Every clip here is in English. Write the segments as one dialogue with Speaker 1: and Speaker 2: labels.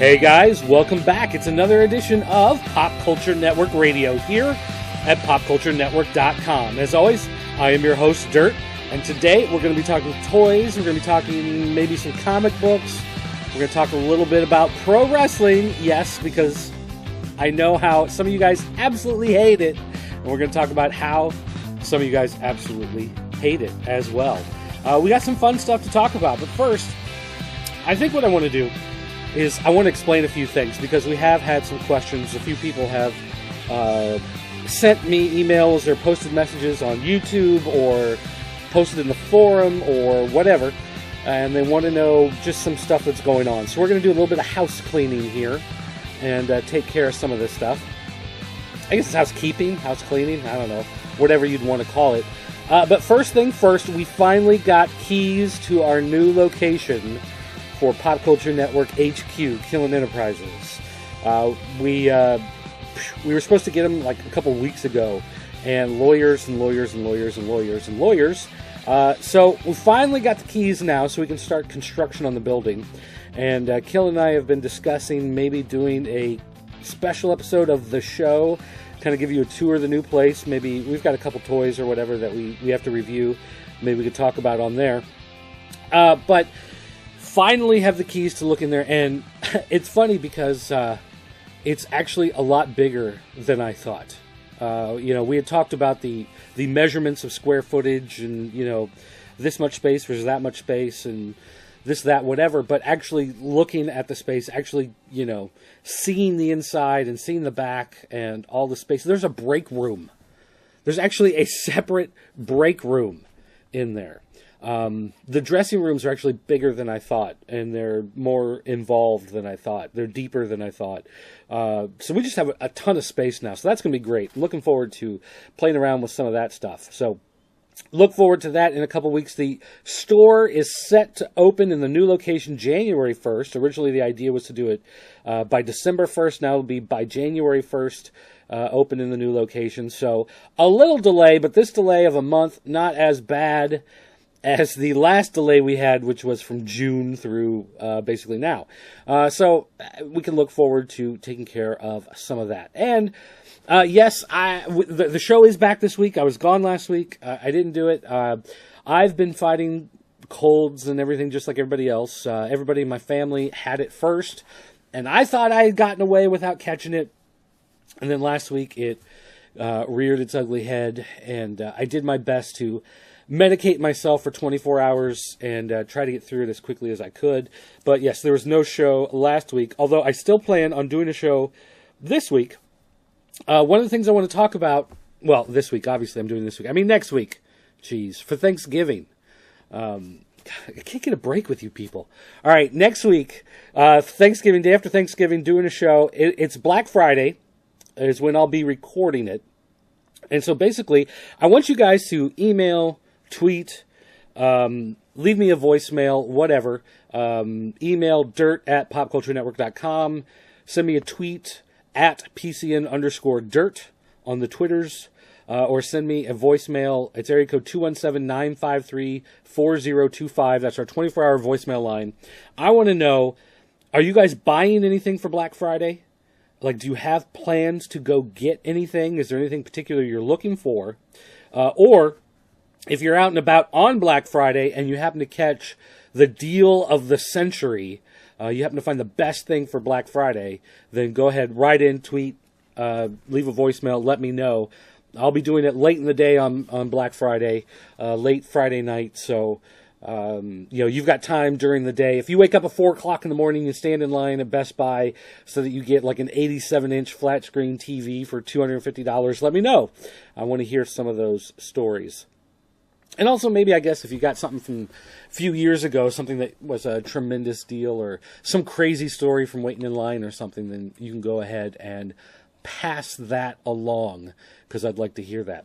Speaker 1: Hey guys, welcome back. It's another edition of Pop Culture Network Radio here at popculturenetwork.com. As always, I am your host, Dirt, and today we're going to be talking toys, we're going to be talking maybe some comic books, we're going to talk a little bit about pro wrestling, yes, because I know how some of you guys absolutely hate it, and we're going to talk about how some of you guys absolutely hate it as well. We got some fun stuff to talk about, but first, I think what I want to do is I want to explain a few things because we have had some questions. A few people have sent me emails or posted messages on YouTube or posted in the forum or whatever, and they want to know just some stuff that's going on. So we're going to do a little bit of house cleaning here and take care of some of this stuff. I guess it's housekeeping, house cleaning, I don't know, whatever you'd want to call it. But first thing first, we finally got keys to our new location for Pop Culture Network HQ, Killen Enterprises. We were supposed to get them like a couple weeks ago, and lawyers. So we finally got the keys now, so we can start construction on the building. And Killen and I have been discussing maybe doing a special episode of the show, kind of give you a tour of the new place. Maybe we've got a couple toys or whatever that we have to review. Maybe we could talk about on there. But finally have the keys to look in there, and it's funny because it's actually a lot bigger than I thought. We had talked about the measurements of square footage and, this much space versus that much space and this, that, whatever, but actually looking at the space, actually, seeing the inside and seeing the back and all the space. There's a break room. There's actually a separate break room in there. The dressing rooms are actually bigger than I thought, and they're more involved than I thought. They're deeper than I thought. So we just have a ton of space now, so that's going to be great. I'm looking forward to playing around with some of that stuff. So look forward to that in a couple weeks. The store is set to open in the new location January 1st. Originally, the idea was to do it by December 1st. Now it'll be by January 1st. Open in the new location. So a little delay, but this delay of a month, not as bad as the last delay we had, which was from June through basically now. So we can look forward to taking care of some of that. And yes, the show is back this week. I was gone last week. I didn't do it. I've been fighting colds and everything just like everybody else. Everybody in my family had it first, and I thought I had gotten away without catching it. And then last week it reared its ugly head, and I did my best to medicate myself for 24 hours and try to get through it as quickly as I could. But yes, there was no show last week, although I still plan on doing a show this week. One of the things I want to talk about, well, this week, obviously I'm doing this week. I mean next week, jeez, for Thanksgiving. I can't get a break with you people. All right, next week, Thanksgiving, day after Thanksgiving, doing a show. It's Black Friday is when I'll be recording it. And so basically, I want you guys to email, tweet, leave me a voicemail, whatever. Email dirt@popculturenetwork.com. Send me a tweet at PCN_dirt on the Twitters. Or send me a voicemail. It's area code 217-953-4025. That's our 24-hour voicemail line. I want to know, are you guys buying anything for Black Friday? Like, do you have plans to go get anything? Is there anything particular you're looking for? Or if you're out and about on Black Friday and you happen to catch the deal of the century, you happen to find the best thing for Black Friday, then go ahead, write in, tweet, leave a voicemail, let me know. I'll be doing it late in the day on Black Friday, late Friday night, so you've got time during the day. If you wake up at 4 o'clock in the morning, you stand in line at Best Buy so that you get like an 87-inch flat screen TV for $250, let me know. I want to hear some of those stories. And also maybe, I guess, if you got something from a few years ago, something that was a tremendous deal or some crazy story from waiting in line or something, then you can go ahead and pass that along, because I'd like to hear that.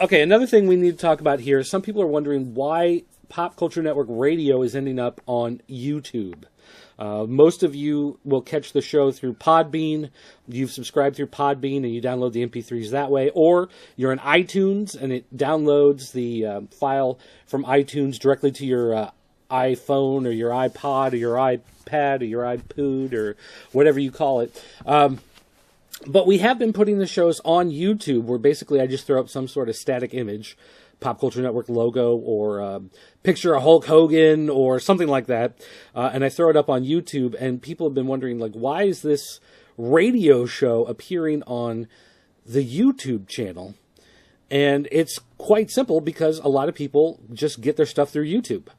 Speaker 1: Okay, another thing we need to talk about here. Some people are wondering why Pop Culture Network Radio is ending up on YouTube. Most of you will catch the show through Podbean. You've subscribed through Podbean and you download the MP3s that way. Or you're in iTunes and it downloads the file from iTunes directly to your iPhone or your iPod or your iPad or your iPood or whatever you call it. But we have been putting the shows on YouTube, where basically I just throw up some sort of static image, Pop Culture Network logo, or picture of Hulk Hogan or something like that, and I throw it up on YouTube, and people have been wondering, like, why is this radio show appearing on the YouTube channel? And it's quite simple, because a lot of people just get their stuff through YouTube.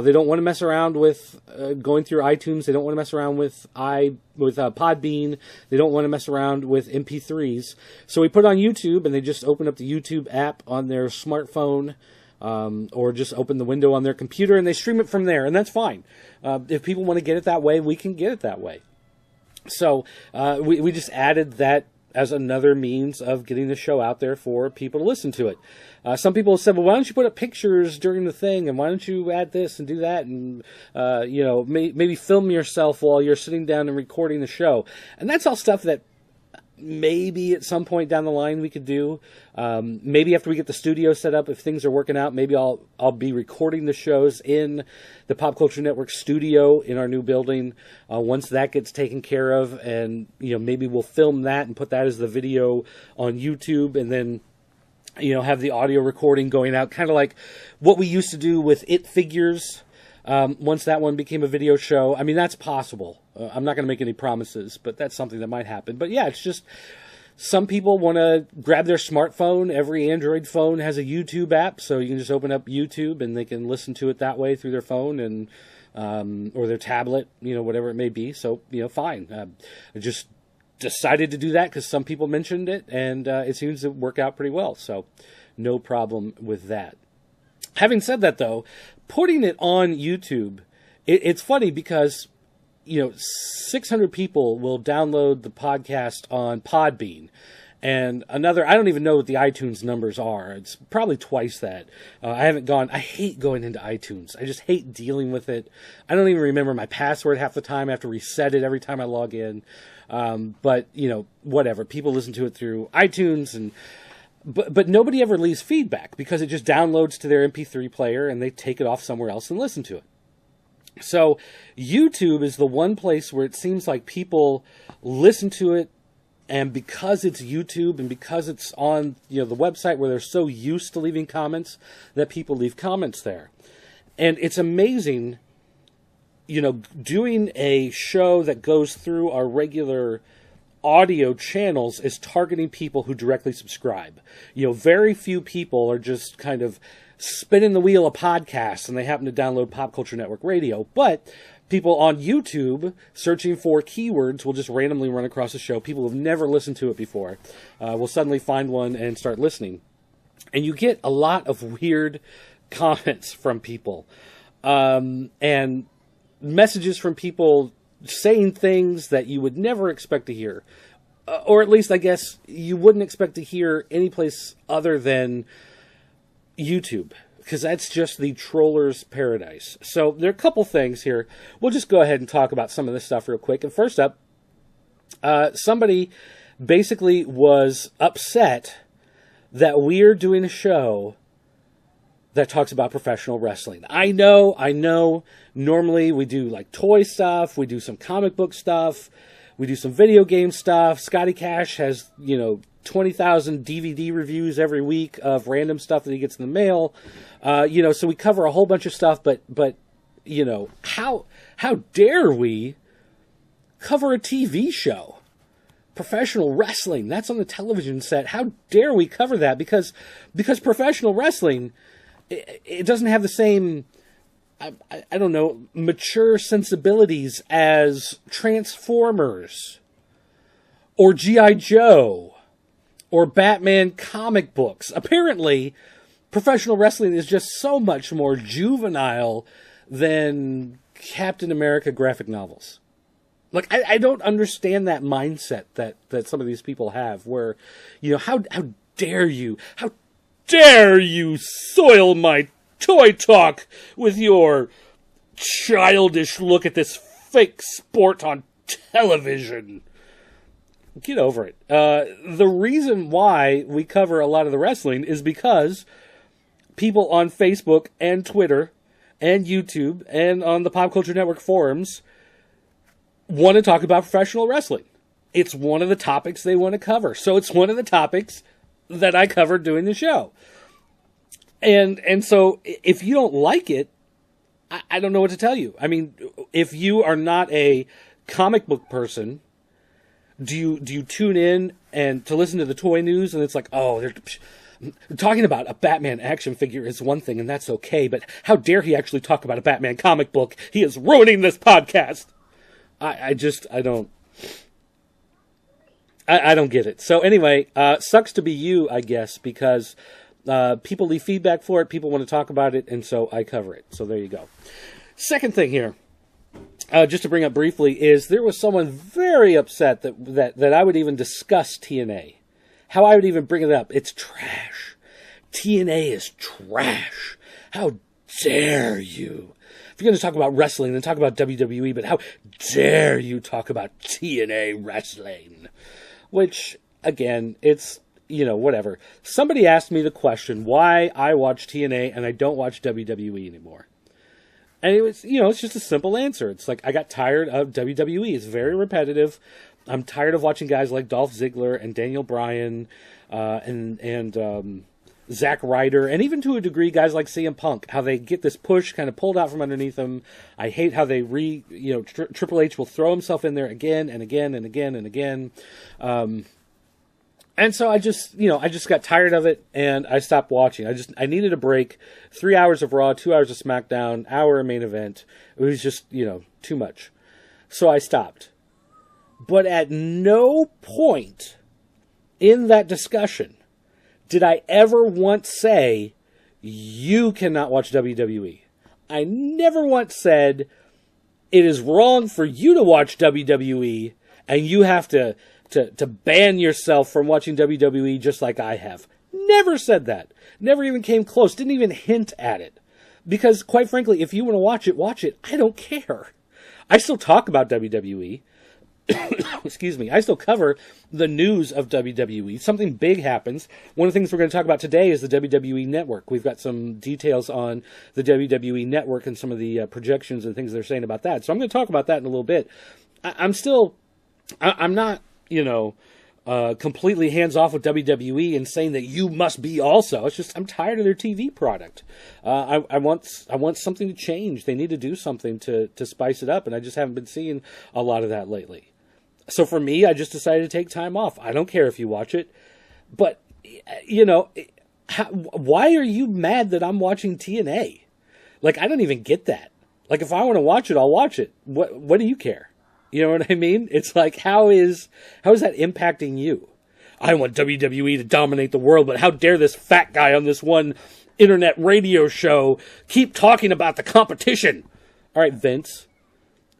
Speaker 1: They don't want to mess around with going through iTunes. They don't want to mess around with Podbean. They don't want to mess around with MP3s. So we put it on YouTube, and they just open up the YouTube app on their smartphone, or just open the window on their computer, and they stream it from there, and that's fine. If people want to get it that way, we can get it that way. So we just added that as another means of getting the show out there for people to listen to it. Some people have said, well, why don't you put up pictures during the thing, and why don't you add this and do that, and maybe film yourself while you're sitting down and recording the show. And that's all stuff that maybe at some point down the line we could do. Maybe after we get the studio set up, if things are working out, maybe I'll be recording the shows in the Pop Culture Network studio in our new building. Once that gets taken care of, and maybe we'll film that and put that as the video on YouTube, and then have the audio recording going out, kind of like what we used to do with It Figures. Once that one became a video show, I mean, that's possible. I'm not going to make any promises, but that's something that might happen. But yeah, it's just some people want to grab their smartphone. Every Android phone has a YouTube app, so you can just open up YouTube and they can listen to it that way through their phone and or their tablet, whatever it may be. So, fine. I just decided to do that because some people mentioned it, and it seems to work out pretty well. So no problem with that. Having said that, though, putting it on YouTube, it's funny because 600 people will download the podcast on Podbean, and another, I don't even know what the iTunes numbers are. It's probably twice that. I haven't gone. I hate going into iTunes. I just hate dealing with it. I don't even remember my password half the time. I have to reset it every time I log in. But whatever. People listen to it through iTunes, and but nobody ever leaves feedback because it just downloads to their MP3 player and they take it off somewhere else and listen to it. So YouTube is the one place where it seems like people listen to it, and because it's YouTube and because it's on the website where they're so used to leaving comments, that people leave comments there. And it's amazing, doing a show that goes through our regular audio channels is targeting people who directly subscribe. Very few people are just kind of spinning the wheel of podcasts and they happen to download Pop Culture Network Radio. But people on YouTube searching for keywords will just randomly run across a show. People who've never listened to it before will suddenly find one and start listening. And you get a lot of weird comments from people, and messages from people saying things that you would never expect to hear. Or at least, I guess, you wouldn't expect to hear anyplace other than YouTube, because that's just the troller's paradise. So there are a couple things here. We'll just go ahead and talk about some of this stuff real quick. And first up, somebody basically was upset that we're doing a show that talks about professional wrestling. I know. Normally we do like toy stuff, we do some comic book stuff, we do some video game stuff. Scotty Cash has, 20,000 DVD reviews every week of random stuff that he gets in the mail. So we cover a whole bunch of stuff, but how dare we cover a TV show? Professional wrestling, that's on the television set. How dare we cover that? Because professional wrestling, it doesn't have the same, I don't know, mature sensibilities as Transformers or G.I. Joe or Batman comic books. Apparently, professional wrestling is just so much more juvenile than Captain America graphic novels. Like, I don't understand that mindset that some of these people have, where, how dare you? How dare you soil my toy talk with your childish look at this fake sport on television? Get over it. The reason why we cover a lot of the wrestling is because people on Facebook and Twitter and YouTube and on the Pop Culture Network forums want to talk about professional wrestling. It's one of the topics they want to cover. So it's one of the topics that I covered doing the show. And so if you don't like it, I don't know what to tell you. I mean, if you are not a comic book person, do you tune in and to listen to the toy news and it's like, oh, they're talking about a Batman action figure is one thing and that's okay, but how dare he actually talk about a Batman comic book? He is ruining this podcast. I don't get it. So anyway, sucks to be you, I guess, because people leave feedback for it, people want to talk about it, and so I cover it. So there you go. Second thing here, just to bring up briefly, is there was someone very upset that I would even discuss TNA. How I would even bring it up. It's trash. TNA is trash. How dare you? If you're going to talk about wrestling, then talk about WWE, but how dare you talk about TNA wrestling? Which, again, it's, whatever. Somebody asked me the question why I watch TNA and I don't watch WWE anymore. And it was, it's just a simple answer. It's like, I got tired of WWE. It's very repetitive. I'm tired of watching guys like Dolph Ziggler and Daniel Bryan and Zack Ryder, and even to a degree, guys like CM Punk, how they get this push kind of pulled out from underneath them. I hate how they Triple H will throw himself in there again and again and again and again. And so I just got tired of it and I stopped watching. I needed a break. 3 hours of Raw, 2 hours of SmackDown, hour of main event. It was just, too much. So I stopped. But at no point in that discussion did I ever once say, you cannot watch WWE. I never once said, it is wrong for you to watch WWE, and you have to ban yourself from watching WWE just like I have. Never said that. Never even came close. Didn't even hint at it. Because, quite frankly, if you want to watch it, watch it. I don't care. I still talk about WWE. Excuse me, I still cover the news of WWE. Something big happens. One of the things we're going to talk about today is the WWE Network. We've got some details on the WWE Network and some of the projections and things they're saying about that. So I'm going to talk about that in a little bit. I'm not, completely hands off with WWE and saying that you must be also. It's just I'm tired of their TV product. I want something to change. They need to do something to spice it up, and I just haven't been seeing a lot of that lately. So for me, I just decided to take time off. I don't care if you watch it, but why are you mad that I'm watching TNA? Like, I don't even get that. Like, if I want to watch it, I'll watch it. What do you care? You know what I mean? It's like, how is that impacting you? I want WWE to dominate the world, but how dare this fat guy on this one internet radio show keep talking about the competition? All right, Vince,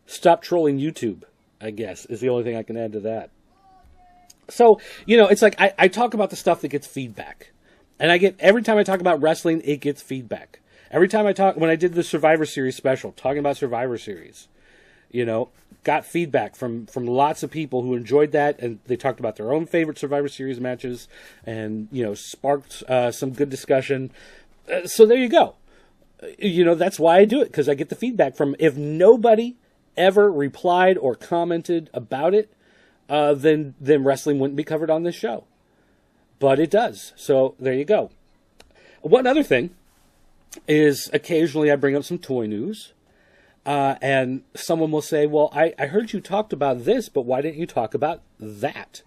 Speaker 1: stop trolling YouTube, I guess, is the only thing I can add to that. So, it's like I talk about the stuff that gets feedback. And every time I talk about wrestling, it gets feedback. Every time when I did the Survivor Series special, talking about Survivor Series, got feedback from lots of people who enjoyed that, and they talked about their own favorite Survivor Series matches, and sparked some good discussion. So there you go. That's why I do it, because I get the feedback from. If nobody ever replied or commented about it, then wrestling wouldn't be covered on this show. But it does. So there you go. One other thing is occasionally I bring up some toy news. And someone will say, well, I heard you talked about this, but why didn't you talk about that?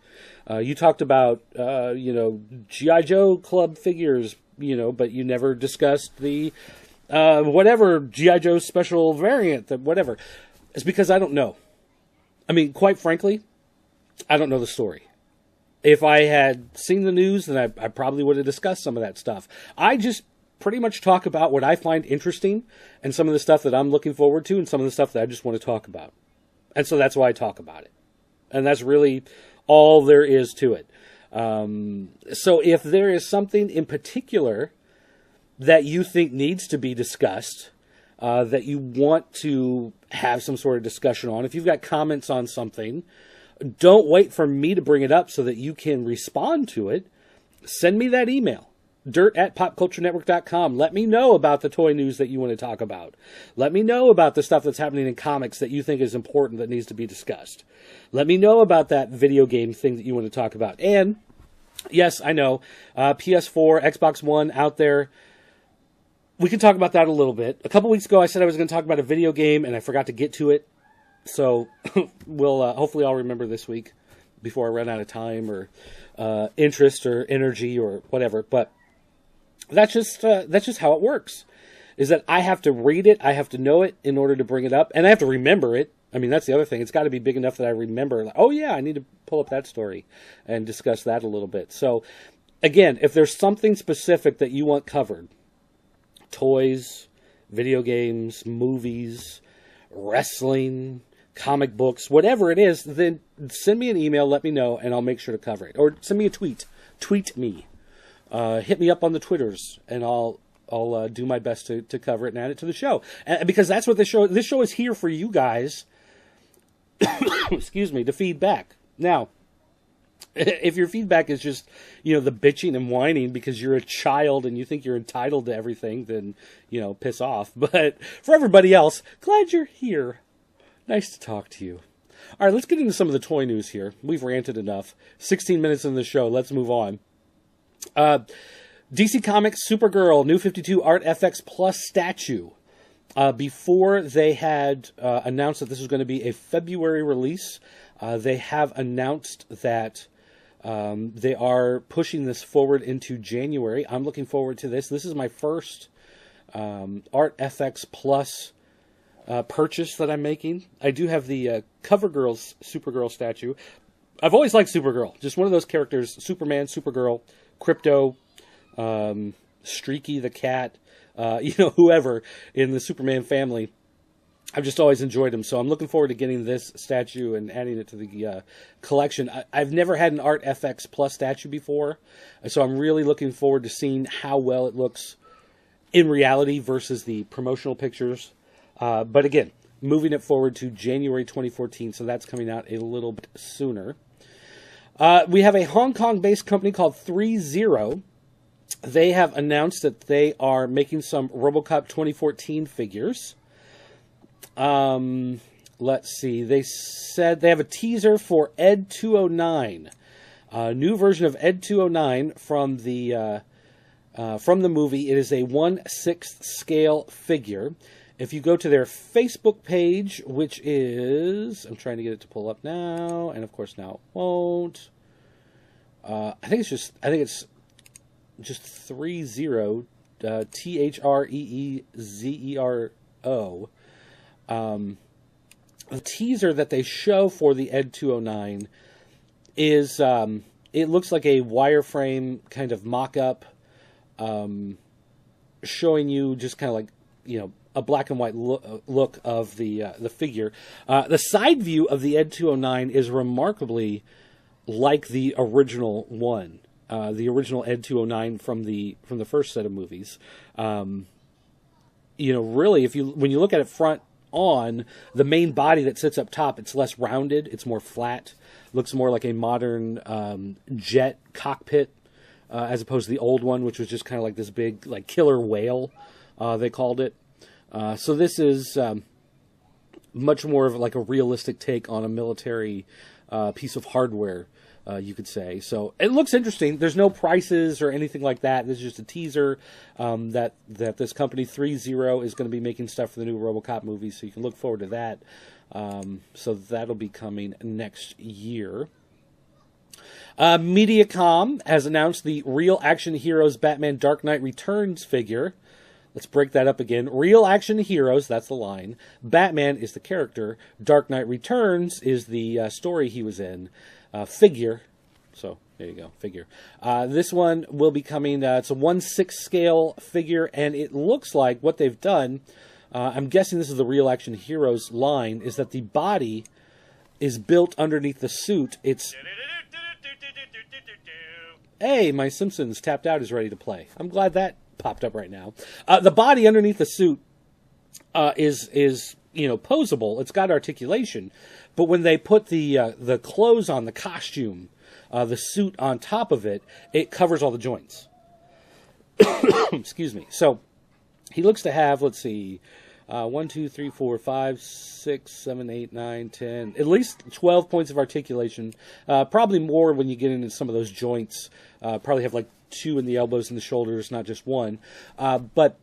Speaker 1: You talked about, G.I. Joe Club figures, but you never discussed the, whatever, G.I. Joe special variant, whatever. It's because I don't know. I mean, quite frankly, I don't know the story. If I had seen the news, then I probably would have discussed some of that stuff. I just pretty much talk about what I find interesting and some of the stuff that I'm looking forward to and some of the stuff that I just want to talk about. And so that's why I talk about it. And that's really all there is to it. So if there is something in particular that you think needs to be discussed, that you want to have some sort of discussion on, if you've got comments on something, don't wait for me to bring it up so that you can respond to it. Send me that email. dirt@popculturenetwork.com. Let me know about the toy news that you want to talk about. Let me know about the stuff that's happening in comics that you think is important that needs to be discussed. Let me know about that video game thing that you want to talk about. And, yes, I know, PS4, Xbox One out there. We can talk about that a little bit. A couple weeks ago, I said I was going to talk about a video game, and I forgot to get to it. So, hopefully I'll remember this week before I run out of time or interest or energy or whatever. But that's just how it works. Is that I have to read it, I have to know it in order to bring it up, and I have to remember it. I mean, that's the other thing. It's got to be big enough that I remember, like, oh yeah, I need to pull up that story and discuss that a little bit. So, again, if there's something specific that you want covered, toys, video games, movies, wrestling, comic books, whatever it is, then send me an email, let me know, and I'll make sure to cover it. Or send me a tweet. Tweet me. Hit me up on the Twitters, and I'll do my best to cover it and add it to the show. Because that's what this show is here for you guys, excuse me, to feedback. Now, if your feedback is just, the bitching and whining because you're a child and you think you're entitled to everything, then, piss off. But for everybody else, glad you're here. Nice to talk to you. All right, let's get into some of the toy news here. We've ranted enough. 16 minutes in the show. Let's move on. DC Comics Supergirl New 52 Art FX Plus statue. Before they had announced that this was going to be a February release, they have announced that they are pushing this forward into January. I'm looking forward to this. This is my first Art FX Plus purchase that I'm making. I do have the CoverGirl's Supergirl statue. I've always liked Supergirl. Just one of those characters, Superman, Supergirl, Krypto, Streaky the cat, whoever in the Superman family. I've just always enjoyed him, so I'm looking forward to getting this statue and adding it to the collection. I've never had an Art FX Plus statue before, so I'm really looking forward to seeing how well it looks in reality versus the promotional pictures. But again, moving it forward to January 2014, so that's coming out a little bit sooner. We have a Hong Kong-based company called 3Zero. They have announced that they are making some RoboCop 2014 figures. Let's see. They said they have a teaser for Ed 209, a new version of Ed 209 from the movie. It is a 1/6 scale figure. If you go to their Facebook page, which is, I'm trying to get it to pull up now, and of course now it won't. I think it's just 3Zero, THREEZERO. The teaser that they show for the Ed 209 is, it looks like a wireframe kind of mock-up, showing you just kind of like, a black and white look of the figure. The side view of the Ed 209 is remarkably like the original one, the original Ed 209 from the first set of movies. Really, when you look at it front on, the main body that sits up top, it's less rounded, it's more flat, looks more like a modern jet cockpit, as opposed to the old one, which was just kind of like this big, like, killer whale, they called it. So this is much more of like a realistic take on a military piece of hardware, you could say. So it looks interesting. There's no prices or anything like that. This is just a teaser that this company 3Zero is going to be making stuff for the new RoboCop movie, so you can look forward to that. So that'll be coming next year. Mediacom has announced the Real Action Heroes Batman Dark Knight Returns figure. Let's break that up again. Real Action Heroes, that's the line. Batman is the character. Dark Knight Returns is the story he was in. Figure. So, there you go, figure. This one will be coming, it's a 1/6 scale figure, and it looks like what they've done, I'm guessing this is the Real Action Heroes line, is that the body is built underneath the suit. It's... Hey, my Simpsons Tapped Out is ready to play. I'm glad that popped up right now. The body underneath the suit is posable. It's got articulation, but when they put the clothes on, the costume, the suit on top of it, it covers all the joints. Excuse me. So he looks to have, let's see, 1, 2, 3, 4, 5, 6, 7, 8, 9, 10, at least 12 points of articulation. Probably more when you get into some of those joints. Probably have like 2 in the elbows and the shoulders, not just 1. But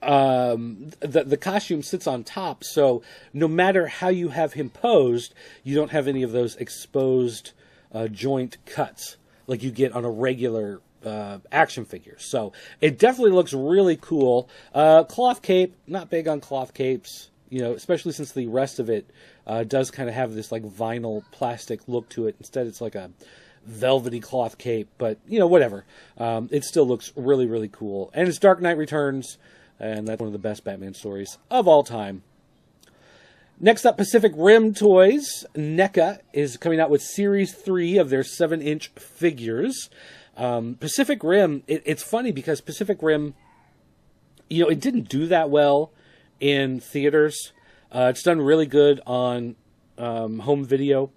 Speaker 1: the costume sits on top, so no matter how you have him posed, you don't have any of those exposed joint cuts like you get on a regular action figure. So it definitely looks really cool. Cloth cape, not big on cloth capes, especially since the rest of it does kind of have this like vinyl plastic look to it. Instead, it's like a velvety cloth cape, but whatever. It still looks really, really cool. And it's Dark Knight Returns, and that's one of the best Batman stories of all time. Next up, Pacific Rim Toys. NECA is coming out with Series 3 of their 7-inch figures. Pacific Rim, it's funny because Pacific Rim, it didn't do that well in theaters. It's done really good on home video.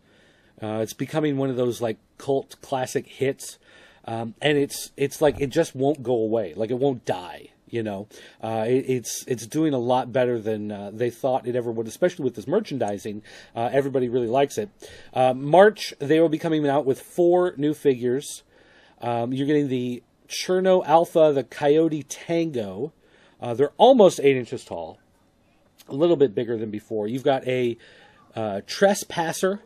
Speaker 1: It's becoming one of those like cult classic hits, and it's like it just won't go away. Like it won't die. It's doing a lot better than they thought it ever would, especially with this merchandising. Everybody really likes it. March, they will be coming out with 4 new figures. You're getting the Cherno Alpha, the Coyote Tango. They're almost 8 inches tall. A little bit bigger than before. You've got a Trespasser.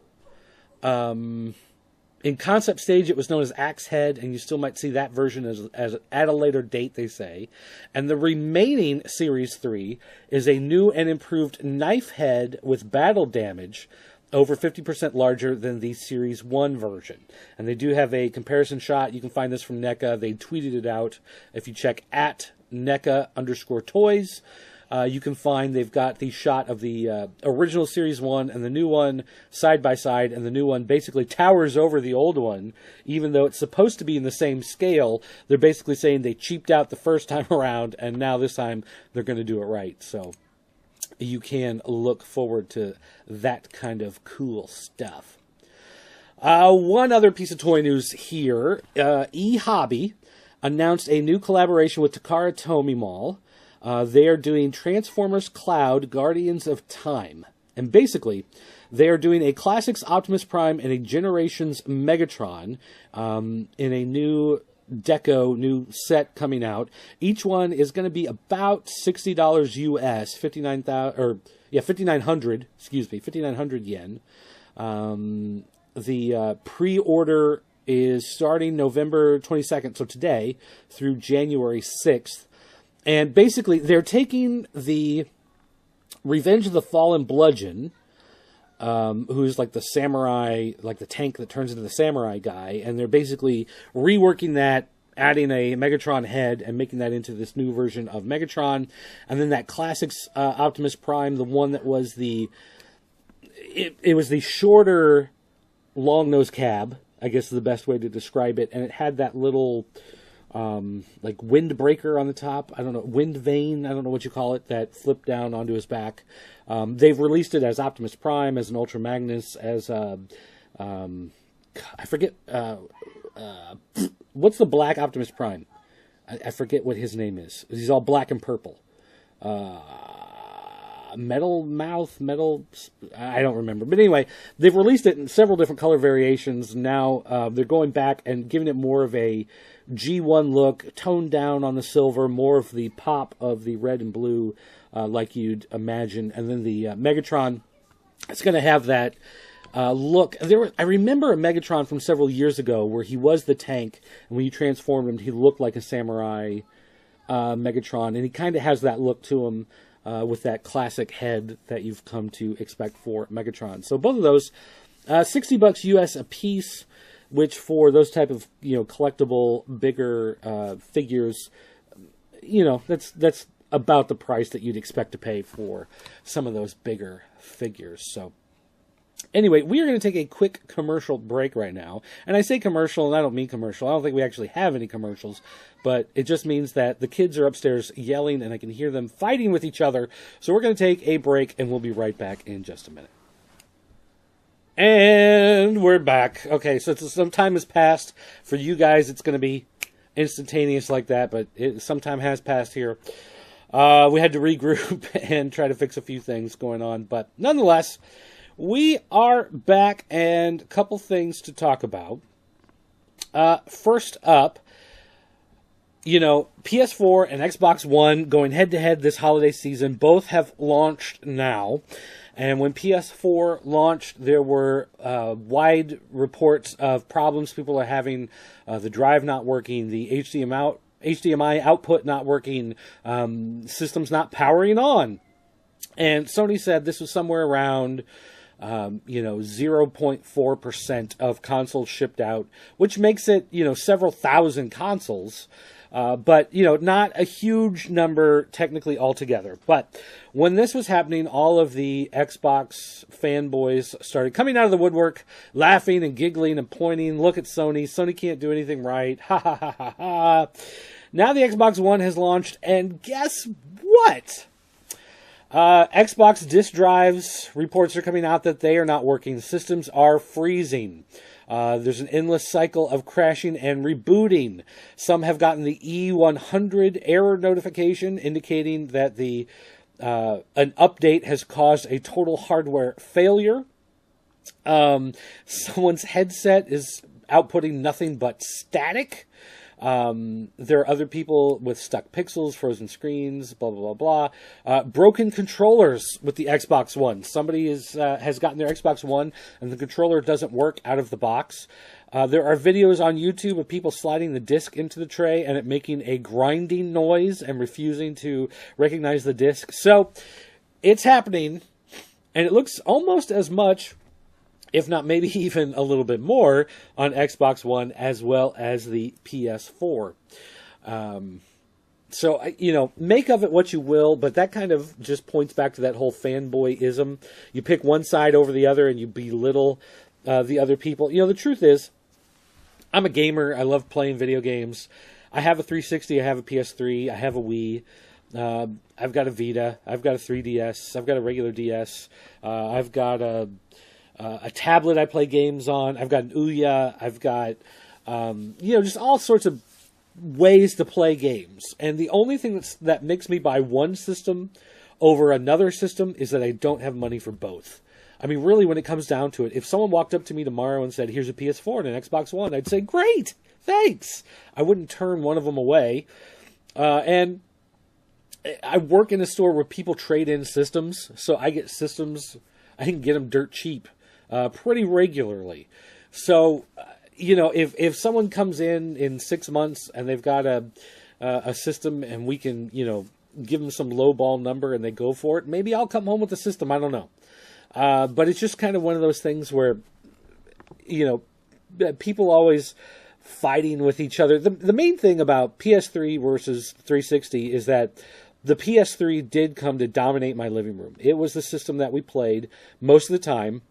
Speaker 1: In concept stage, it was known as Axe Head, and you still might see that version as at a later date, they say. And the remaining Series 3 is a new and improved Knife Head with battle damage, over 50% larger than the Series 1 version. And they do have a comparison shot. You can find this from NECA. They tweeted it out. If you check at NECA_toys, you can find they've got the shot of the original Series 1 and the new one side by side, and the new one basically towers over the old one, even though it's supposed to be in the same scale. They're basically saying they cheaped out the first time around, and now this time they're going to do it right. So you can look forward to that kind of cool stuff. One other piece of toy news here. eHobby announced a new collaboration with Takara Tomy Mall. They are doing Transformers Cloud Guardians of Time. And basically, they are doing a Classics Optimus Prime and a Generations Megatron in a new new set coming out. Each one is going to be about $60 US, 5,900, 5,900 yen. The pre-order is starting November 22nd, so today, through January 6th. And basically, they're taking the Revenge of the Fallen Bludgeon, who's like the samurai, like the tank that turns into the samurai guy, and they're basically reworking that, adding a Megatron head and making that into this new version of Megatron. And then that Classics Optimus Prime, the one that was it was the shorter long-nose cab, I guess is the best way to describe it, and it had that little like windbreaker on the top. I don't know, wind vane, I don't know what you call it, that flipped down onto his back. They've released it as Optimus Prime, as an Ultra Magnus, as I forget, what's the black Optimus Prime? I forget what his name is. He's all black and purple. Metal Mouth, I don't remember. But anyway, they've released it in several different color variations. Now they're going back and giving it more of a G1 look, toned down on the silver, more of the pop of the red and blue like you'd imagine. And then the Megatron, it's going to have that look. I remember a Megatron from several years ago where he was the tank, and when you transformed him, he looked like a samurai Megatron, and he kind of has that look to him. With that classic head that you've come to expect for Megatron. So both of those, $60 US a piece, which for those type of collectible bigger figures, that's about the price that you'd expect to pay for some of those bigger figures. So anyway, we are going to take a quick commercial break right now. And I say commercial, and I don't mean commercial. I don't think we actually have any commercials. But it just means that the kids are upstairs yelling, and I can hear them fighting with each other. So we're going to take a break, and we'll be right back in just a minute. And we're back. Okay, so some time has passed. For you guys, it's going to be instantaneous like that, but some time has passed here. We had to regroup and try to fix a few things going on, but nonetheless, we are back, and a couple things to talk about. First up, PS4 and Xbox One going head-to-head this holiday season both have launched now. And when PS4 launched, there were wide reports of problems people are having, the drive not working, the HDMI output not working, systems not powering on. And Sony said this was somewhere around 0.4% of consoles shipped out, which makes it, several thousand consoles. But, not a huge number technically altogether. But when this was happening, all of the Xbox fanboys started coming out of the woodwork, laughing and giggling and pointing. Look at Sony. Sony can't do anything right. Ha ha ha ha ha. Now the Xbox One has launched, and guess what? Xbox disk drives, reports are coming out that they are not working. Systems are freezing. There's an endless cycle of crashing and rebooting. Some have gotten the E100 error notification indicating that an update has caused a total hardware failure. Someone's headset is outputting nothing but static. There are other people with stuck pixels, frozen screens, blah, blah, blah, blah. Broken controllers with the Xbox One. Somebody has gotten their Xbox One and the controller doesn't work out of the box. There are videos on YouTube of people sliding the disc into the tray and it making a grinding noise and refusing to recognize the disc. So it's happening, and it looks almost as much, if not maybe even a little bit more, on Xbox One as well as the PS4. So, make of it what you will, but that kind of just points back to that whole fanboyism. You pick one side over the other and you belittle the other people. The truth is, I'm a gamer. I love playing video games. I have a 360. I have a PS3. I have a Wii. I've got a Vita. I've got a 3DS. I've got a regular DS. I've got a tablet I play games on. I've got an Ouya. I've got, just all sorts of ways to play games. And the only thing that makes me buy one system over another system is that I don't have money for both. I mean, really, when it comes down to it, if someone walked up to me tomorrow and said, here's a PS4 and an Xbox One, I'd say, great, thanks. I wouldn't turn one of them away. And I work in a store where people trade in systems, so I get systems, I can get them dirt cheap. Pretty regularly. So, if someone comes in 6 months and they've got a system and we can, give them some low ball number and they go for it, maybe I'll come home with the system. I don't know. But it's just kind of one of those things where, people always fighting with each other. The main thing about PS3 versus 360 is that the PS3 did come to dominate my living room. It was the system that we played most of the time.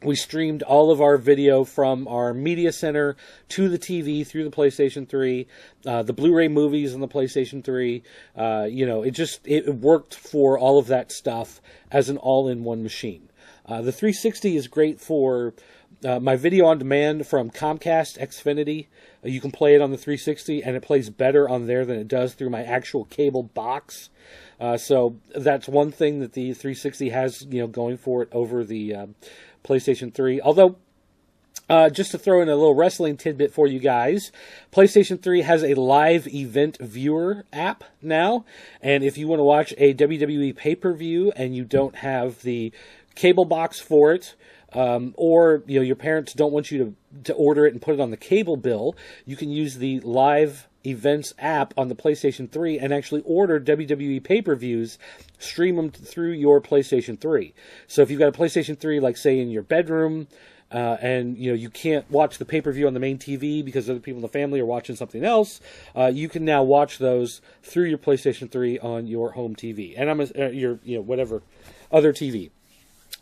Speaker 1: We streamed all of our video from our media center to the TV through the PlayStation 3, the Blu-ray movies on the PlayStation 3. It worked for all of that stuff as an all-in-one machine. The 360 is great for my video on demand from Comcast Xfinity. You can play it on the 360, and it plays better on there than it does through my actual cable box. So that's one thing that the 360 has, going for it over the PlayStation 3. Although, just to throw in a little wrestling tidbit for you guys, PlayStation 3 has a live event viewer app now. And if you want to watch a WWE pay-per-view and you don't have the cable box for it, or your parents don't want you to order it and put it on the cable bill, you can use the live events app on the PlayStation 3 and actually order WWE pay-per-views, stream them through your PlayStation 3. So if you've got a PlayStation 3, like say in your bedroom, and you can't watch the pay-per-view on the main TV because other people in the family are watching something else, you can now watch those through your PlayStation 3 on your home TV and your whatever other TV.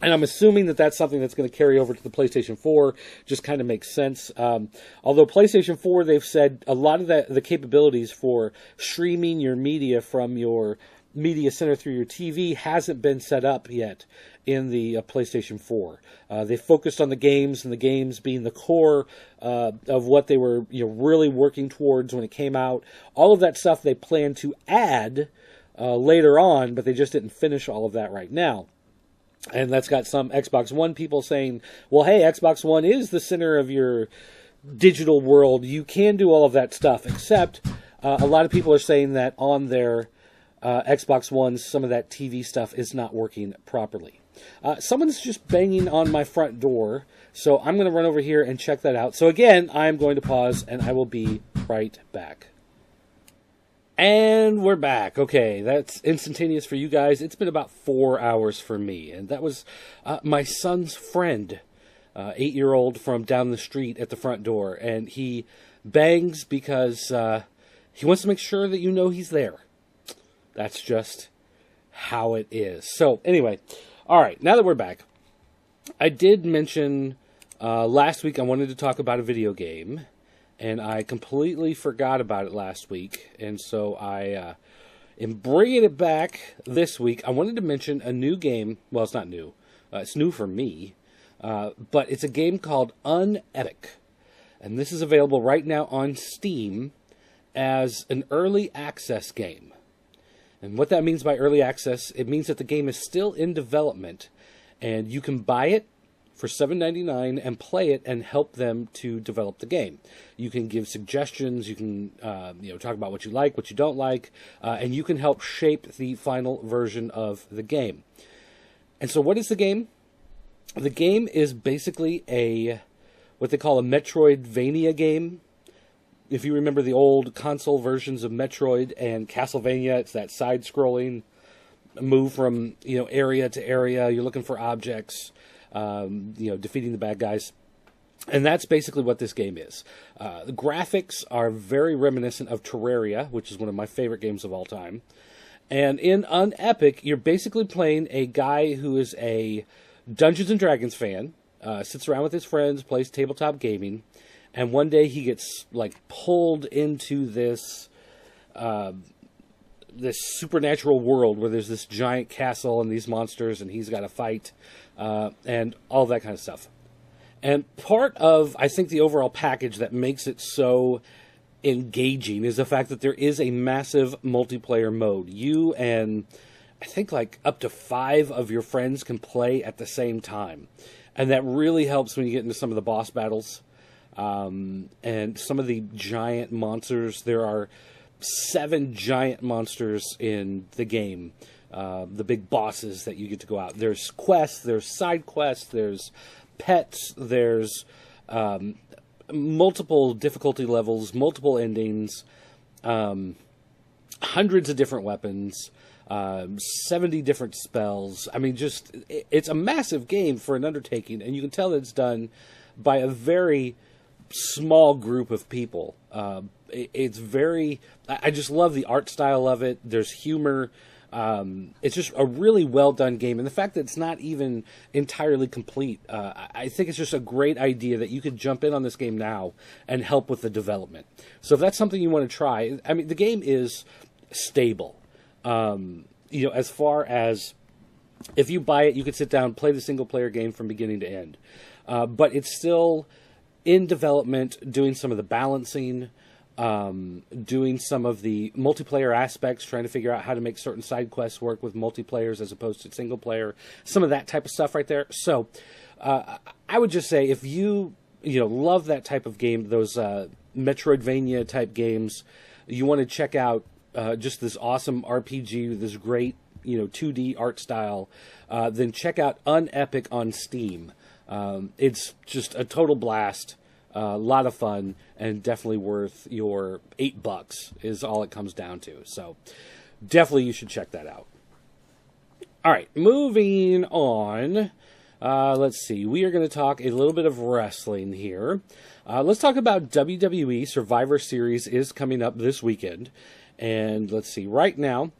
Speaker 1: And I'm assuming that that's something that's going to carry over to the PlayStation 4. Just kind of makes sense. Although PlayStation 4, they've said a lot of the capabilities for streaming your media from your media center through your TV hasn't been set up yet in the PlayStation 4. They focused on the games, and the games being the core of what they were really working towards when it came out. All of that stuff they plan to add later on, but they just didn't finish all of that right now. And that's got some Xbox One people saying, well, hey, Xbox One is the center of your digital world. You can do all of that stuff, except a lot of people are saying that on their Xbox Ones, some of that TV stuff is not working properly. Someone's just banging on my front door, so I'm going to run over here and check that out. So again, I'm going to pause, and I will be right back. And we're back. Okay, that's instantaneous for you guys. It's been about 4 hours for me, and that was my son's friend, 8-year-old from down the street at the front door, and he bangs because he wants to make sure that you know he's there. That's just how it is. So, anyway, all right, now that we're back, I did mention last week I wanted to talk about a video game, and I completely forgot about it last week, and so I am bringing it back this week. I wanted to mention a new game. Well, it's not new. It's new for me, but it's a game called Unepic, and this is available right now on Steam as an early access game. And what that means by early access, it means that the game is still in development, and you can buy it for $7.99 and play it and help them to develop the game. You can give suggestions, you can talk about what you like, what you don't like, and you can help shape the final version of the game. And so what is the game? The game is basically what they call a Metroidvania game. If you remember the old console versions of Metroid and Castlevania, it's that side-scrolling move from area to area. You're looking for objects, defeating the bad guys. And that's basically what this game is. The graphics are very reminiscent of Terraria, which is one of my favorite games of all time. And in Unepic, you're basically playing a guy who is a Dungeons & Dragons fan, sits around with his friends, plays tabletop gaming, and one day he gets pulled into this supernatural world where there's this giant castle and these monsters, and he's got to fight and all that kind of stuff. And part of, I think, the overall package that makes it so engaging is the fact that there is a massive multiplayer mode. You and I think up to 5 of your friends can play at the same time. And that really helps when you get into some of the boss battles. And some of the giant monsters. There are 7 giant monsters in the game. The big bosses that you get to go out. There's quests, there's side quests, there's pets, there's multiple difficulty levels, multiple endings, hundreds of different weapons, 70 different spells. I mean, it's a massive game for an undertaking, and you can tell that it's done by a very small group of people. It's very, I just love the art style of it. There's humor. It's just a really well done game, and the fact that it's not even entirely complete, I think it's just a great idea that you could jump in on this game now and help with the development. So if that's something you want to try, I mean, the game is stable. As far as if you buy it, you could sit down, play the single player game from beginning to end. But it's still in development, doing some of the balancing, doing some of the multiplayer aspects, trying to figure out how to make certain side quests work with multiplayers as opposed to single player, some of that type of stuff right there. So I would just say if you love that type of game, those Metroidvania type games, you want to check out just this awesome RPG, this great 2D art style, then check out Unepic on Steam. It's just a total blast, a lot of fun, and definitely worth your $8 is all it comes down to. So definitely you should check that out. All right, moving on. Let's see. We are going to talk a little bit of wrestling here. Let's talk about WWE Survivor Series is coming up this weekend. And let's see. Right now,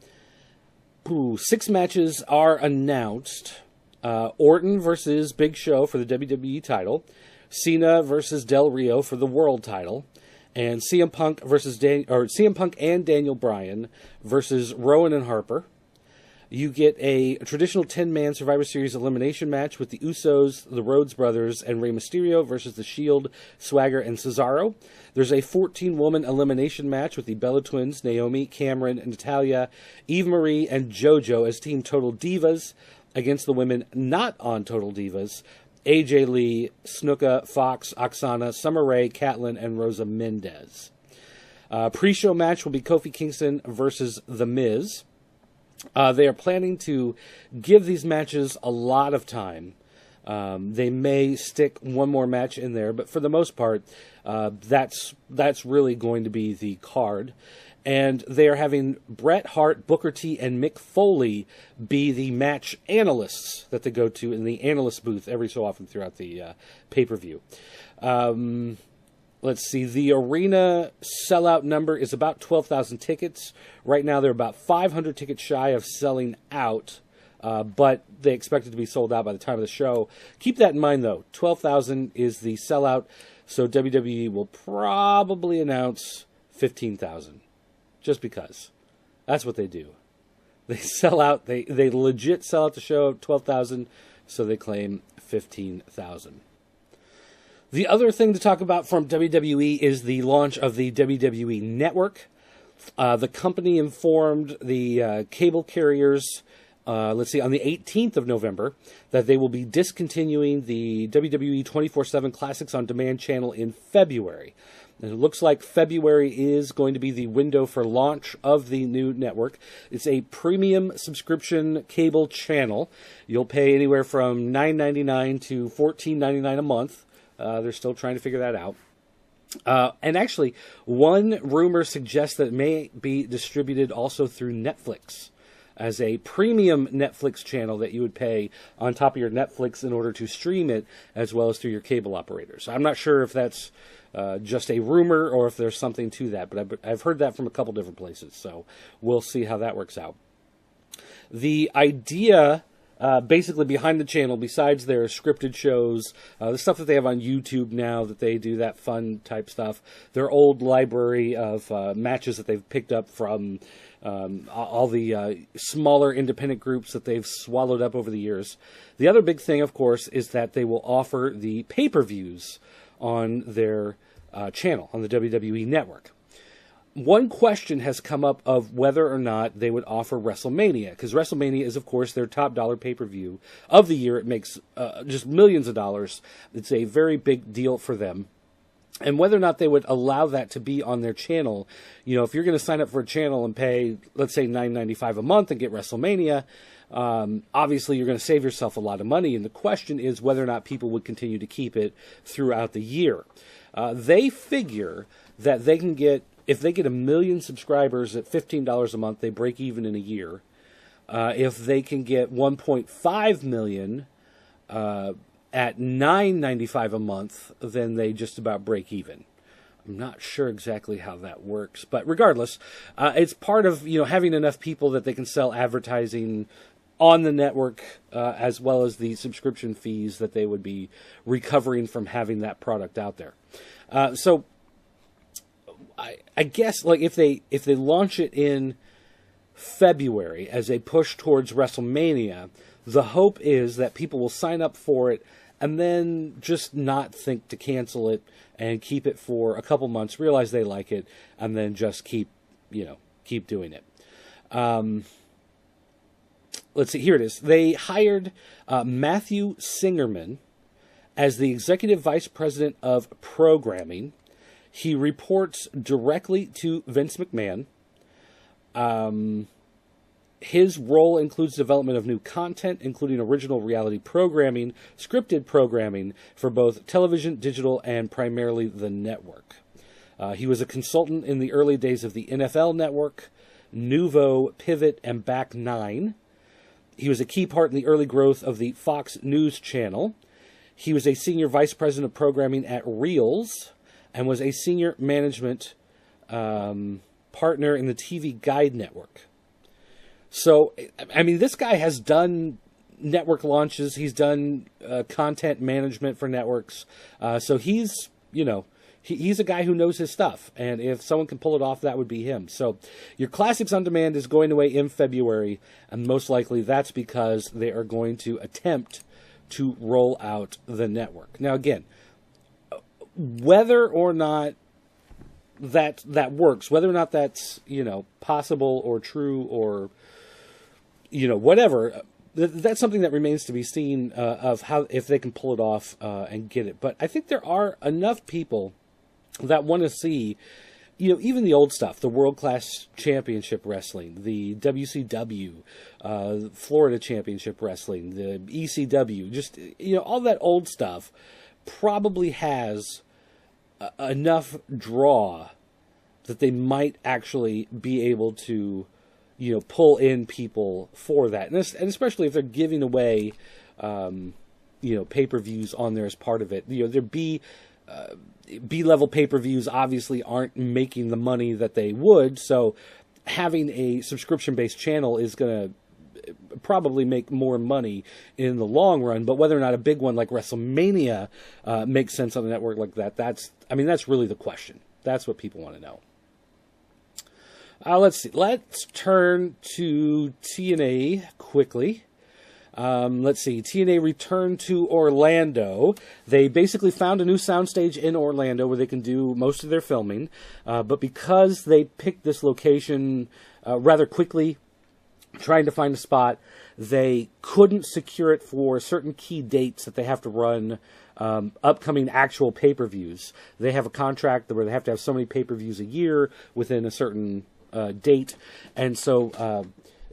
Speaker 1: 6 matches are announced. Orton versus Big Show for the WWE title, Cena versus Del Rio for the World title, and CM Punk and Daniel Bryan versus Rowan and Harper. You get a traditional 10-man Survivor Series elimination match with the Usos, the Rhodes Brothers, and Rey Mysterio versus The Shield, Swagger, and Cesaro. There's a 14-woman elimination match with the Bella Twins, Naomi, Cameron, Natalya, Eve Marie, and JoJo as Team Total Divas against the women not on Total Divas, AJ Lee, Snuka, Fox, Oksana, Summer Rae, Catelyn, and Rosa Mendez. Pre-show match will be Kofi Kingston versus The Miz. They are planning to give these matches a lot of time. They may stick one more match in there, but for the most part, that's really going to be the card. And they are having Bret Hart, Booker T, and Mick Foley be the match analysts that they go to in the analyst booth every so often throughout the pay-per-view. Let's see, the arena sellout number is about 12,000 tickets. Right now, they're about 500 tickets shy of selling out, but they expect it to be sold out by the time of the show. Keep that in mind, though. 12,000 is the sellout, so WWE will probably announce 15,000, just because. That's what they do. They sell out, they legit sell out the show at 12,000, so they claim 15,000. The other thing to talk about from WWE is the launch of the WWE Network. The company informed the cable carriers, on the 18th of November, that they will be discontinuing the WWE 24/7 Classics on Demand channel in February. And it looks like February is going to be the window for launch of the new network. It's a premium subscription cable channel. You'll pay anywhere from $9.99 to $14.99 a month. They're still trying to figure that out. And actually, one rumor suggests that it may be distributed also through Netflix as a premium Netflix channel that you would pay on top of your Netflix in order to stream it, as well as through your cable operators. I'm not sure if that's just a rumor or if there's something to that, but I've heard that from a couple different places, so we'll see how that works out. The idea basically behind the channel, besides their scripted shows, the stuff that they have on YouTube now that they do that fun type stuff, their old library of matches that they've picked up from all the smaller independent groups that they've swallowed up over the years. The other big thing, of course, is that they will offer the pay-per-views on their channel, on the WWE Network. One question has come up of whether or not they would offer WrestleMania, because WrestleMania is, of course, their top dollar pay-per-view of the year. It makes just millions of dollars. It's a very big deal for them. And whether or not they would allow that to be on their channel, you know, if you're going to sign up for a channel and pay, let's say, $9.95 a month and get WrestleMania, obviously you're going to save yourself a lot of money. And the question is whether or not people would continue to keep it throughout the year. They figure that they can get, if they get 1 million subscribers at $15 a month, they break even in a year. If they can get 1.5 million at $9.95 a month, then they just about break even. I'm not sure exactly how that works, but regardless, it's part of, you know, having enough people that they can sell advertising on the network, as well as the subscription fees that they would be recovering from having that product out there. So I guess, like, if they launch it in February as a push towards WrestleMania, the hope is that people will sign up for it and then just not think to cancel it and keep it for a couple months, realize they like it, and then just keep doing it. Let's see, here it is. They hired Matthew Singerman as the Executive Vice President of Programming. He reports directly to Vince McMahon. His role includes development of new content, including original reality programming, scripted programming for both television, digital, and primarily the network. He was a consultant in the early days of the NFL Network, Nuvo, Pivot, and Back 9. He was a key part in the early growth of the Fox News Channel. He was a senior vice president of programming at Reels and was a senior management partner in the TV Guide Network. So, I mean, this guy has done network launches. He's done content management for networks. So he's he's a guy who knows his stuff, and if someone can pull it off, that would be him. So your Classics on Demand is going away in February, and most likely that's because they are going to attempt to roll out the network. Now, again, whether or not that works, whether or not that's, possible or true or, whatever, that's something that remains to be seen of how, if they can pull it off and get it. But I think there are enough people that want to see, even the old stuff, the World Class Championship Wrestling, the WCW, Florida Championship Wrestling, the ECW, just, all that old stuff probably has enough draw that they might actually be able to, pull in people for that. And especially if they're giving away, pay-per-views on there as part of it. Their B-level pay-per-views obviously aren't making the money that they would, so having a subscription-based channel is going to probably make more money in the long run. But whether or not a big one like WrestleMania makes sense on a network like that, that's really the question. That's what people want to know. Let's see. Let's turn to TNA quickly. Let's see. TNA returned to Orlando. They basically found a new soundstage in Orlando where they can do most of their filming. But because they picked this location rather quickly, trying to find a spot, they couldn't secure it for certain key dates that they have to run upcoming actual pay-per-views. They have a contract where they have to have so many pay-per-views a year within a certain date, and so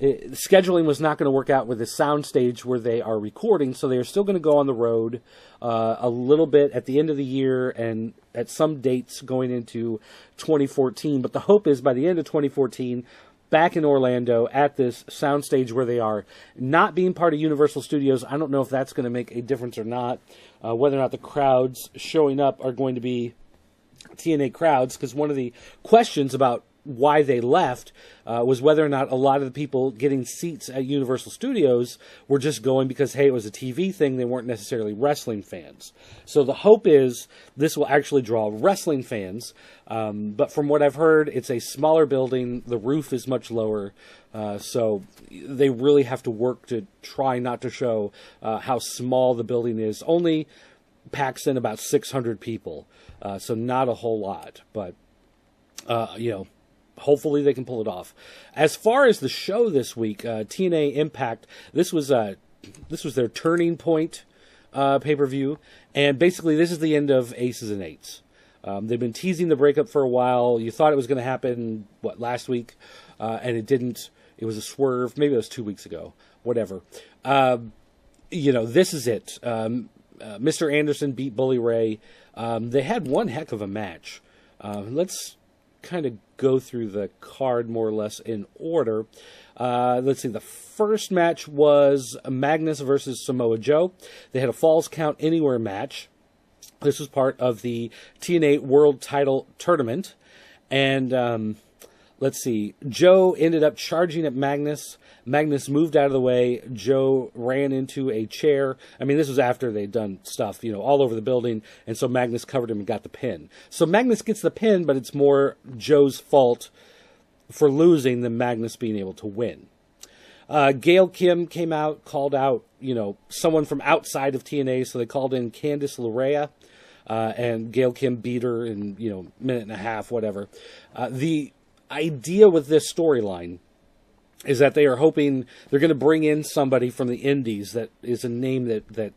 Speaker 1: scheduling was not going to work out with the soundstage where they are recording, so they are still going to go on the road a little bit at the end of the year and at some dates going into 2014. But the hope is by the end of 2014, back in Orlando at this soundstage where they are, not being part of Universal Studios. I don't know if that's going to make a difference or not, whether or not the crowds showing up are going to be TNA crowds, because one of the questions about why they left was whether or not a lot of the people getting seats at Universal Studios were just going because, hey, it was a TV thing. They weren't necessarily wrestling fans. So the hope is this will actually draw wrestling fans. But from what I've heard, it's a smaller building. The roof is much lower. So they really have to work to try not to show how small the building is. Only packs in about 600 people. So not a whole lot. But, hopefully they can pull it off. As far as the show this week, TNA Impact, this was their Turning Point pay-per-view, and basically this is the end of Aces and Eights. They've been teasing the breakup for a while. You thought it was going to happen, last week, and it didn't. It was a swerve. Maybe it was 2 weeks ago. Whatever. This is it. Mr. Anderson beat Bully Ray. They had one heck of a match. Let's kind of go through the card more or less in order. Let's see. The first match was Magnus versus Samoa Joe. They had a Falls Count Anywhere match. This was part of the TNA World Title Tournament. And let's see. Joe ended up charging at Magnus. Magnus moved out of the way. Joe ran into a chair. I mean, this was after they'd done stuff, all over the building. And so Magnus covered him and got the pin. So Magnus gets the pin, but it's more Joe's fault for losing than Magnus being able to win. Gail Kim came out, called out, someone from outside of TNA. So they called in Candice LeRae. And Gail Kim beat her in, minute and a half, whatever. The idea with this storyline is that they are hoping they're going to bring in somebody from the indies that is a name that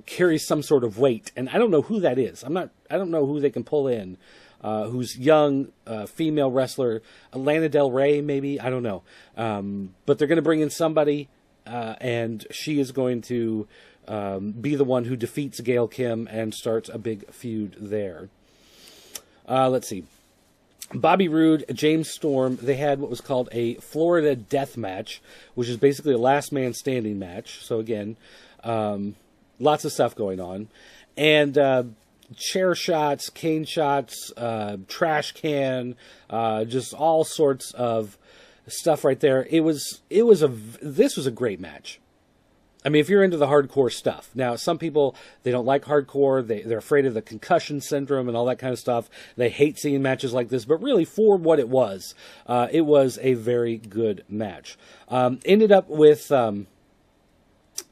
Speaker 1: carries some sort of weight, and I don't know who that is. I don't know who they can pull in. Who's young, female wrestler, Lana Del Rey, maybe, I don't know. But they're going to bring in somebody, and she is going to be the one who defeats Gail Kim and starts a big feud there. Let's see. Bobby Roode, James Storm, they had what was called a Florida Death Match, which is basically a last man standing match. So again, lots of stuff going on. And chair shots, cane shots, trash can, just all sorts of stuff right there. This was a great match. I mean, if you're into the hardcore stuff. Now, some people, they don't like hardcore. They're afraid of the concussion syndrome and all that kind of stuff. They hate seeing matches like this. But really, for what it was a very good match. Ended up with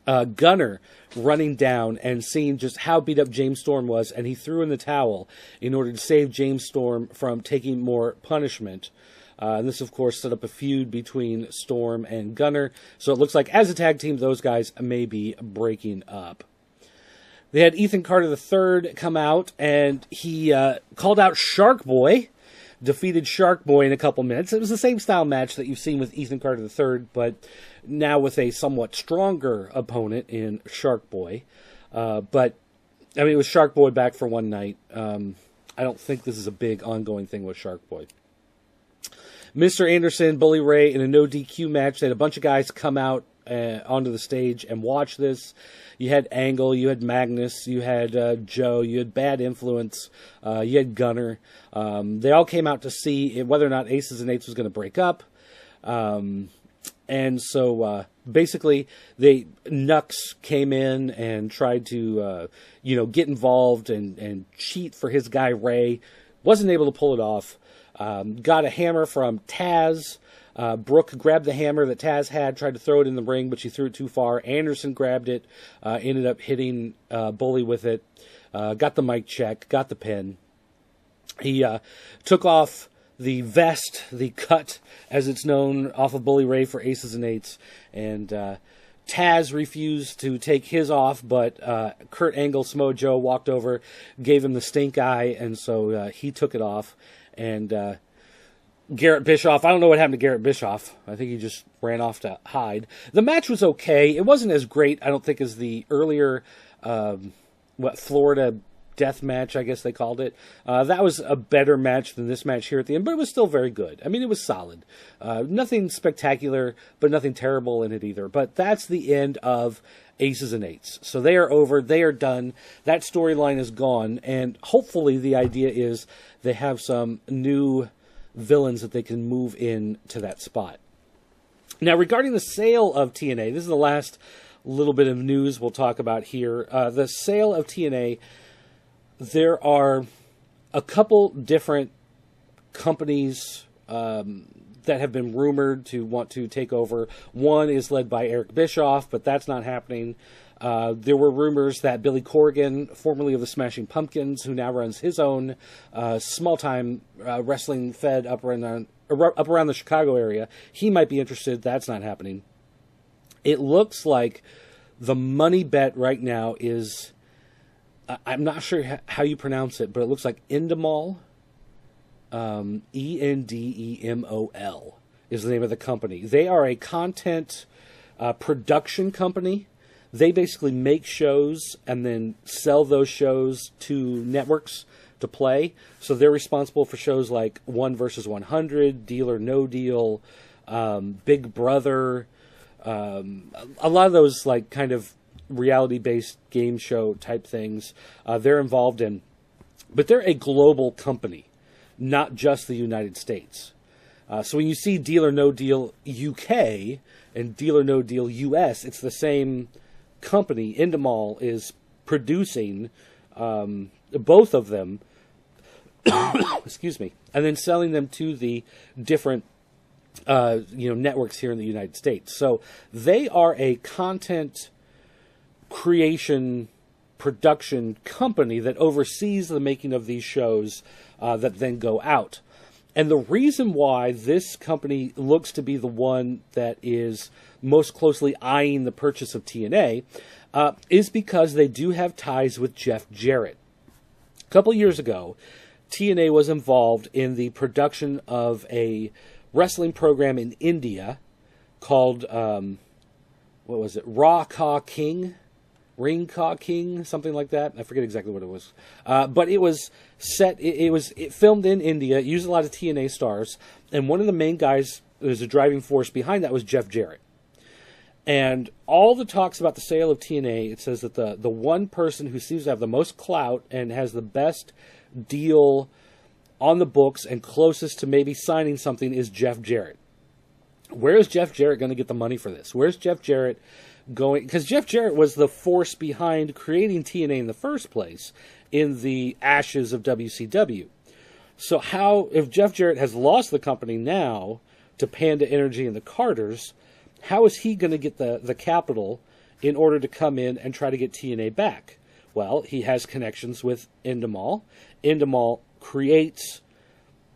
Speaker 1: Gunner running down and seeing just how beat up James Storm was. And he threw in the towel in order to save James Storm from taking more punishment. And this, of course, set up a feud between Storm and Gunner. So it looks like, as a tag team, those guys may be breaking up. They had Ethan Carter III come out, and he called out Shark Boy, defeated Shark Boy in a couple minutes. It was the same style match that you've seen with Ethan Carter III, but now with a somewhat stronger opponent in Shark Boy. But, I mean, it was Shark Boy back for one night. I don't think this is a big ongoing thing with Shark Boy. Mr. Anderson, Bully Ray in a no DQ match. They had a bunch of guys come out onto the stage and watch this. You had Angle, you had Magnus, you had Joe, you had Bad Influence, you had Gunner. They all came out to see whether or not Aces and Eights was going to break up. And so basically, Nux came in and tried to get involved and cheat for his guy Ray. Wasn't able to pull it off. Got a hammer from Taz. Brooke grabbed the hammer that Taz had, tried to throw it in the ring, but she threw it too far. Anderson grabbed it, ended up hitting Bully with it. Got the mic check, got the pin. He took off the vest, the cut, as it's known, off of Bully Ray for Aces and Eights. And Taz refused to take his off, but Kurt Angle, Samoa Joe, walked over, gave him the stink eye, and so he took it off. And Garrett Bischoff, I don't know what happened to Garrett Bischoff. I think he just ran off to hide. The match was okay. It wasn't as great, I don't think, as the earlier, Florida death match, I guess they called it. That was a better match than this match here at the end, but it was still very good. I mean, it was solid. Nothing spectacular, but nothing terrible in it either. But that's the end of Aces and Eights. So they are over. They are done. That storyline is gone. And hopefully the idea is they have some new villains that they can move in to that spot. Now, regarding the sale of TNA, this is the last little bit of news we'll talk about here. The sale of TNA, there are a couple different companies that have been rumored to want to take over. One is led by Eric Bischoff, but that's not happening. There were rumors that Billy Corgan, formerly of the Smashing Pumpkins, who now runs his own small-time wrestling fed up around the Chicago area, he might be interested. That's not happening. It looks like the money bet right now is, I'm not sure how you pronounce it, but it looks like Endemol. Endemol is the name of the company. They are a content production company. They basically make shows and then sell those shows to networks to play. So they're responsible for shows like 1 versus 100, Deal or No Deal, Big Brother, a lot of those like kind of reality-based game show type things they're involved in. But they're a global company, not just the United States. So when you see Deal or No Deal UK and Deal or No Deal US, it's the same company. Endemol is producing both of them, excuse me, and then selling them to the different networks here in the United States. So they are a content creation production company that oversees the making of these shows that then go out. And the reason why this company looks to be the one that is most closely eyeing the purchase of TNA is because they do have ties with Jeff Jarrett. A couple years ago, TNA was involved in the production of a wrestling program in India called, Raw Ka King? Ring Ka King, something like that. I forget exactly what it was. But it was set, it filmed in India, it used a lot of TNA stars, and one of the main guys who was a driving force behind that was Jeff Jarrett. And all the talks about the sale of TNA, it says that the one person who seems to have the most clout and has the best deal on the books and closest to maybe signing something is Jeff Jarrett. Where is Jeff Jarrett going to get the money for this? Where's Jeff Jarrett going, because Jeff Jarrett was the force behind creating TNA in the first place in the ashes of WCW. So how, if Jeff Jarrett has lost the company now to Panda Energy and the Carters, how is he going to get the capital in order to come in and try to get TNA back? Well, he has connections with Endemol. Endemol creates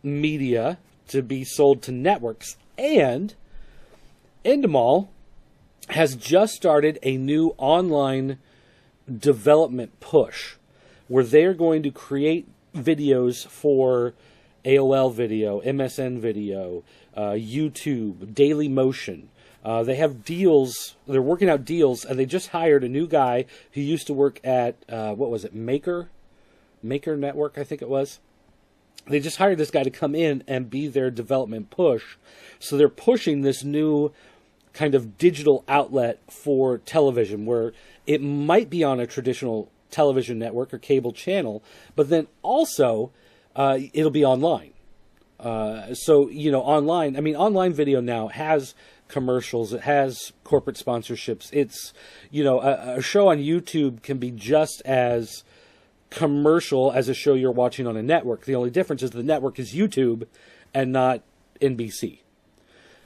Speaker 1: media to be sold to networks, and Endemol has just started a new online development push where they're going to create videos for AOL video, MSN video, YouTube, Daily Motion. They have deals. They're working out deals, and they just hired a new guy who used to work at, what was it, Maker Network, I think it was. They just hired this guy to come in and be their development push. So they're pushing this new kind of digital outlet for television where it might be on a traditional television network or cable channel, but then also it'll be online. So, online, I mean, online video now has commercials, it has corporate sponsorships. It's, a show on YouTube can be just as commercial as a show you're watching on a network. The only difference is the network is YouTube and not NBC.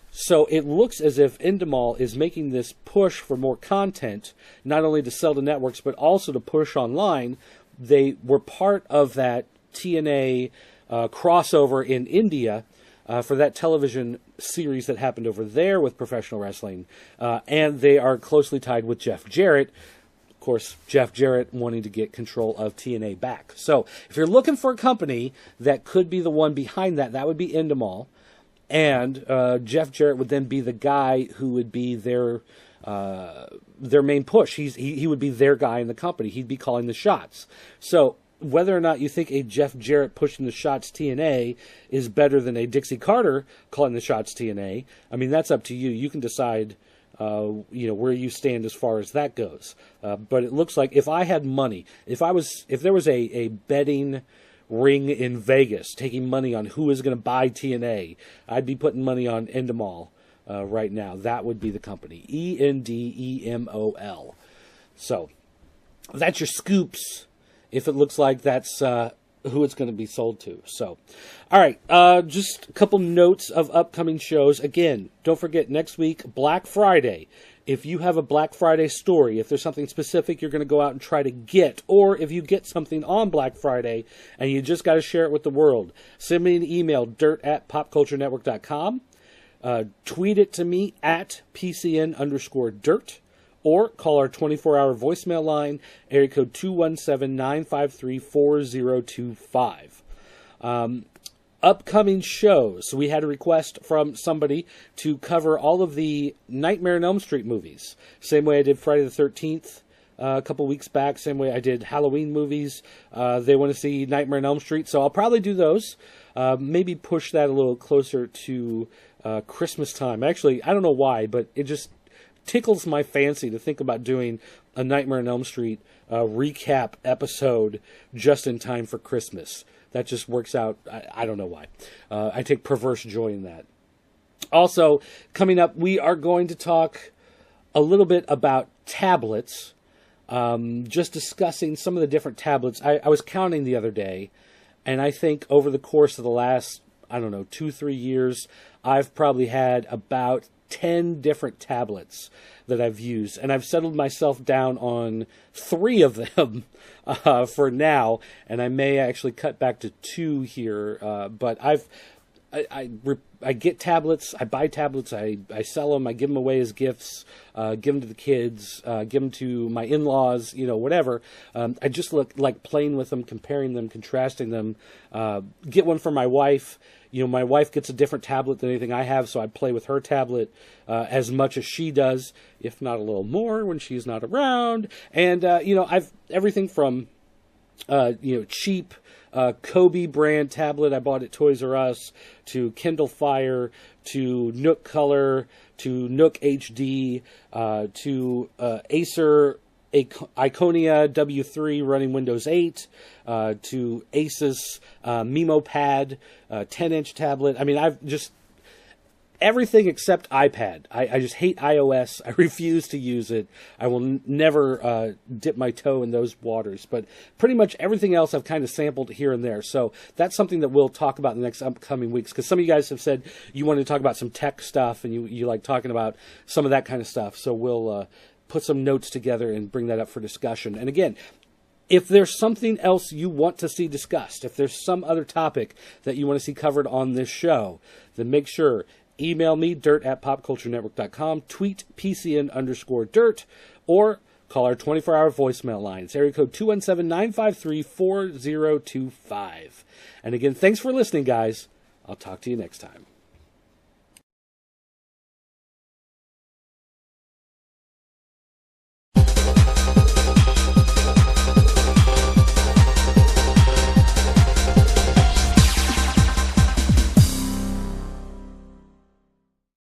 Speaker 1: So it looks as if Endemol is making this push for more content, not only to sell to networks, but also to push online. They were part of that TNA crossover in India for that television series that happened over there with professional wrestling. And they are closely tied with Jeff Jarrett. Of course, Jeff Jarrett wanting to get control of TNA back. So if you're looking for a company that could be the one behind that, that would be Endemol. And Jeff Jarrett would then be the guy who would be their main push. He would be their guy in the company. He'd be calling the shots. So whether or not you think a Jeff Jarrett pushing the shots TNA is better than a Dixie Carter calling the shots TNA, I mean, that's up to you. You can decide, where you stand as far as that goes. But it looks like if I had money, if there was a betting ring in Vegas taking money on who is going to buy TNA, I'd be putting money on Endemol right now. That would be the company. Endemol. So that's your scoops if it looks like that's who it's going to be sold to. So, all right, just a couple notes of upcoming shows. Again, don't forget, next week, Black Friday. If you have a Black Friday story, if there's something specific you're going to go out and try to get, or if you get something on Black Friday and you just got to share it with the world, send me an email, dirt@popculturenetwork.com. Tweet it to me at PCN_dirt, or call our 24-hour voicemail line, area code 217-953-4025. Upcoming shows. We had a request from somebody to cover all of the Nightmare on Elm Street movies. Same way I did Friday the 13th a couple weeks back. Same way I did Halloween movies. They want to see Nightmare on Elm Street, so I'll probably do those. Maybe push that a little closer to Christmas time. Actually, I don't know why, but it just tickles my fancy to think about doing a Nightmare on Elm Street recap episode just in time for Christmas. That just works out. I don't know why. I take perverse joy in that. Also, coming up, we are going to talk a little bit about tablets. Just discussing some of the different tablets. I was counting the other day, and I think over the course of the last, 2-3 years, I've probably had about 10 different tablets that I've used, and I've settled myself down on 3 of them for now, and I may actually cut back to 2 here, but I get tablets, I buy tablets, I sell them, I give them away as gifts, give them to the kids, give them to my in-laws, whatever. I just like playing with them, comparing them, contrasting them. Get one for my wife. My wife gets a different tablet than anything I have, so I play with her tablet as much as she does, if not a little more when she's not around. And, I've everything from, cheap Kobe brand tablet I bought at Toys R Us, to Kindle Fire, to Nook Color, to Nook HD, to Acer Iconia W3 running Windows 8, to Asus MemoPad 10-inch tablet. I mean, I've just everything except iPad. I just hate iOS. I refuse to use it. I will never dip my toe in those waters. But pretty much everything else I've kind of sampled here and there. So that's something that we'll talk about in the next upcoming weeks. Because some of you guys have said you wanted to talk about some tech stuff and you like talking about some of that kind of stuff. So we'll put some notes together and bring that up for discussion. And again, if there's something else you want to see discussed, if there's some other topic that you want to see covered on this show, then make sure, email me, dirt@popculturenetwork.com, tweet PCN_dirt, or call our 24-hour voicemail line. It's area code 217-953-4025. And again, thanks for listening, guys. I'll talk to you next time.